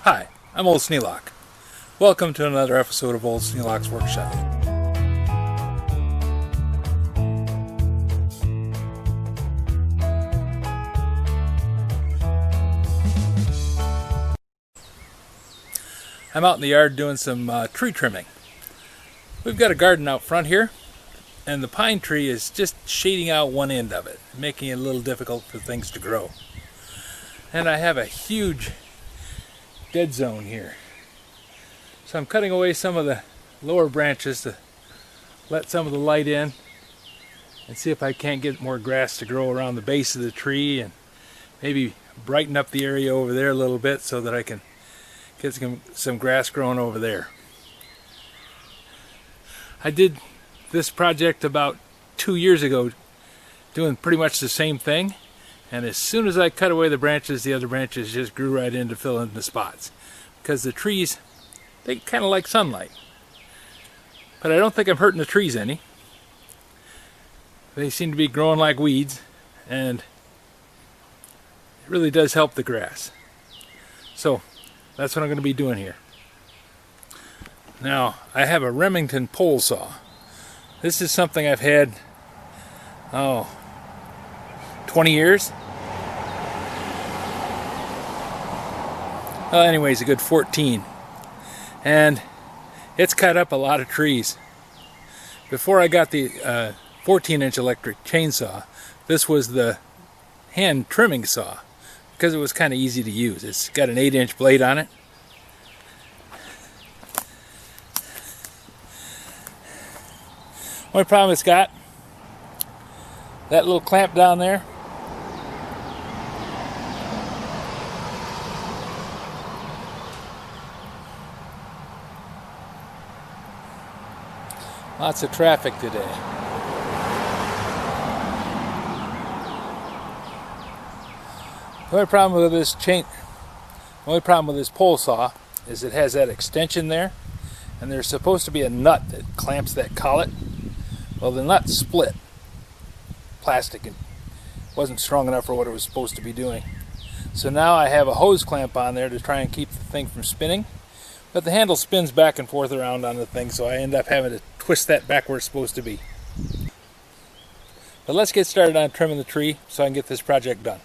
Hi, I'm Old Sneelock. Welcome to another episode of Old Sneelock's Workshop. I'm out in the yard doing some tree trimming. We've got a garden out front here, and the pine tree is just shading out one end of it, making it a little difficult for things to grow. And I have a huge dead zone here. So I'm cutting away some of the lower branches to let some of the light in and see if I can't get more grass to grow around the base of the tree and maybe brighten up the area over there a little bit so that I can get some grass growing over there. I did this project about 2 years ago, doing pretty much the same thing, and as soon as I cut away the branches, the other branches just grew right in to fill in the spots, because the trees, they kind of like sunlight. But I don't think I'm hurting the trees any. They seem to be growing like weeds, and it really does help the grass. So that's what I'm going to be doing here. Now, I have a Remington pole saw. This is something I've had, 20 years? Well, anyways, a good 14. And it's cut up a lot of trees. Before I got the 14-inch electric chainsaw, this was the hand trimming saw, because it was kind of easy to use. It's got an 8-inch blade on it. Only problem it's got, that little clamp down there, lots of traffic today. The only problem with this pole saw is it has that extension there, and there's supposed to be a nut that clamps that collet. Well, the nut split. Plastic, and wasn't strong enough for what it was supposed to be doing. So now I have a hose clamp on there to try and keep the thing from spinning. But the handle spins back and forth around on the thing, so I end up having to twist that back where it's supposed to be. But let's get started on trimming the tree so I can get this project done.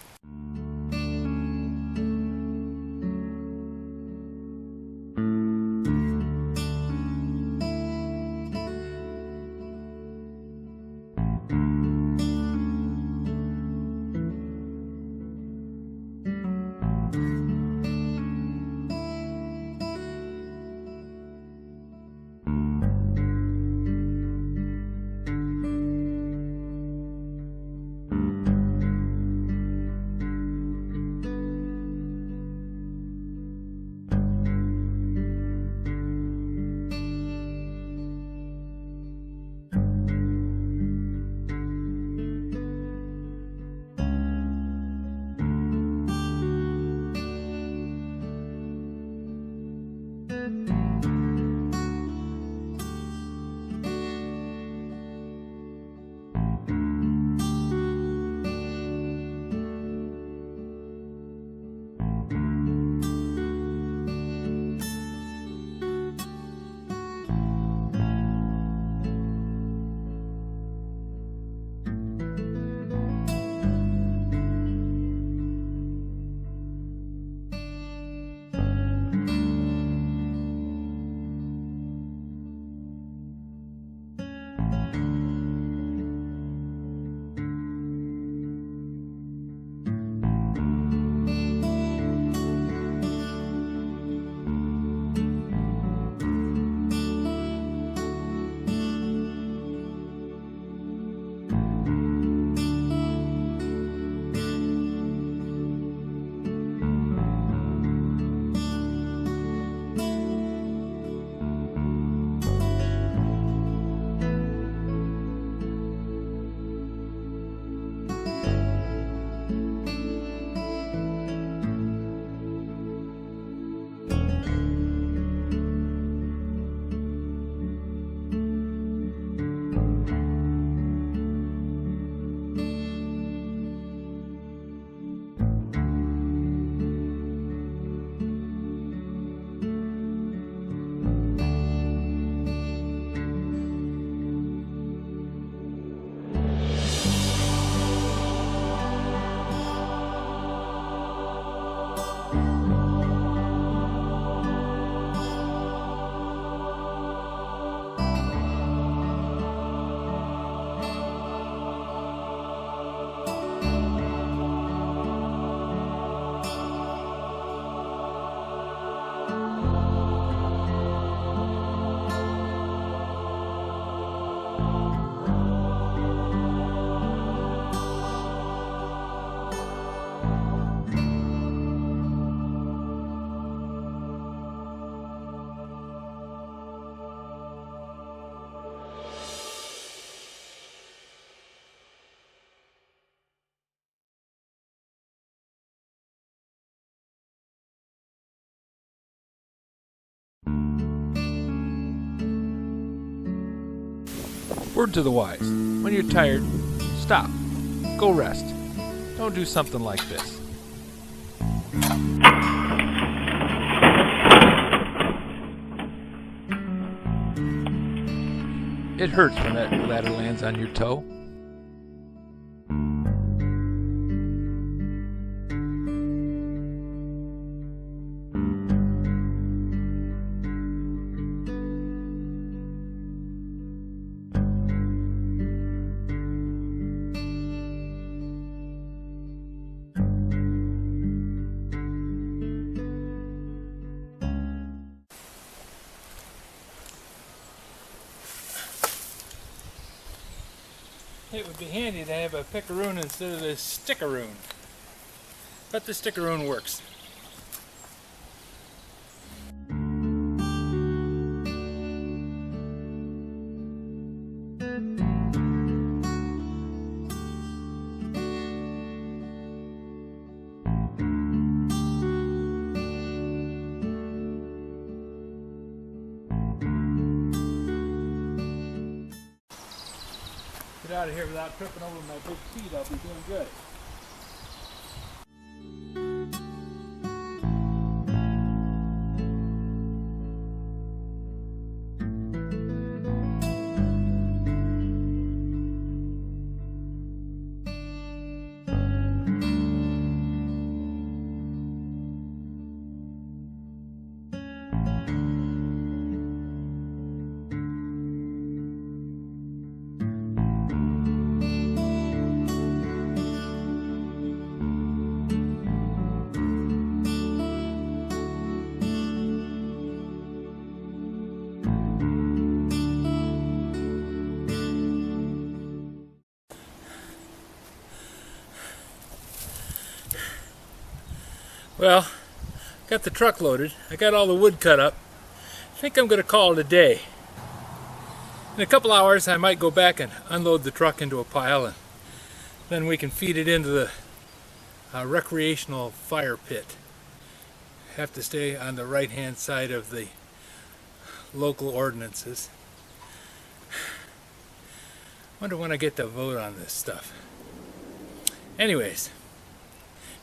Word to the wise, when you're tired, stop, go rest. Don't do something like this. It hurts when that ladder lands on your toe. It would be handy to have a picaroon instead of this stickaroon, but the stickaroon works. Get out of here without tripping over my big feet, I'll be doing good. Well, got the truck loaded. I got all the wood cut up. I think I'm going to call it a day. In a couple hours I might go back and unload the truck into a pile, and then we can feed it into the recreational fire pit. Have to stay on the right hand side of the local ordinances. Wonder when I get to vote on this stuff. Anyways,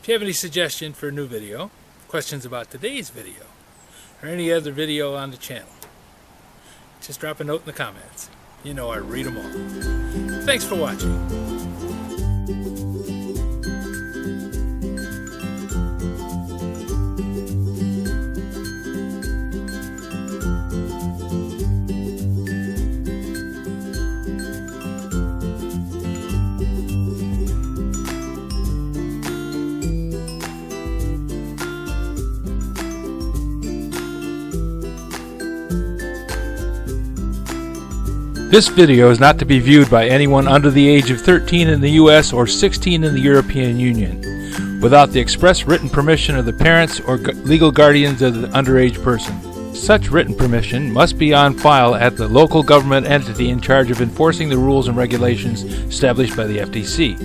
if you have any suggestion for a new video, questions about today's video, or any other video on the channel, just drop a note in the comments. You know I read them all. Thanks for watching. This video is not to be viewed by anyone under the age of 13 in the U.S. or 16 in the European Union, without the express written permission of the parents or legal guardians of the underage person. Such written permission must be on file at the local government entity in charge of enforcing the rules and regulations established by the FTC.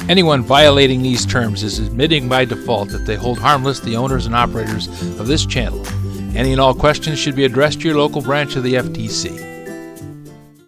Anyone violating these terms is admitting by default that they hold harmless the owners and operators of this channel. Any and all questions should be addressed to your local branch of the FTC.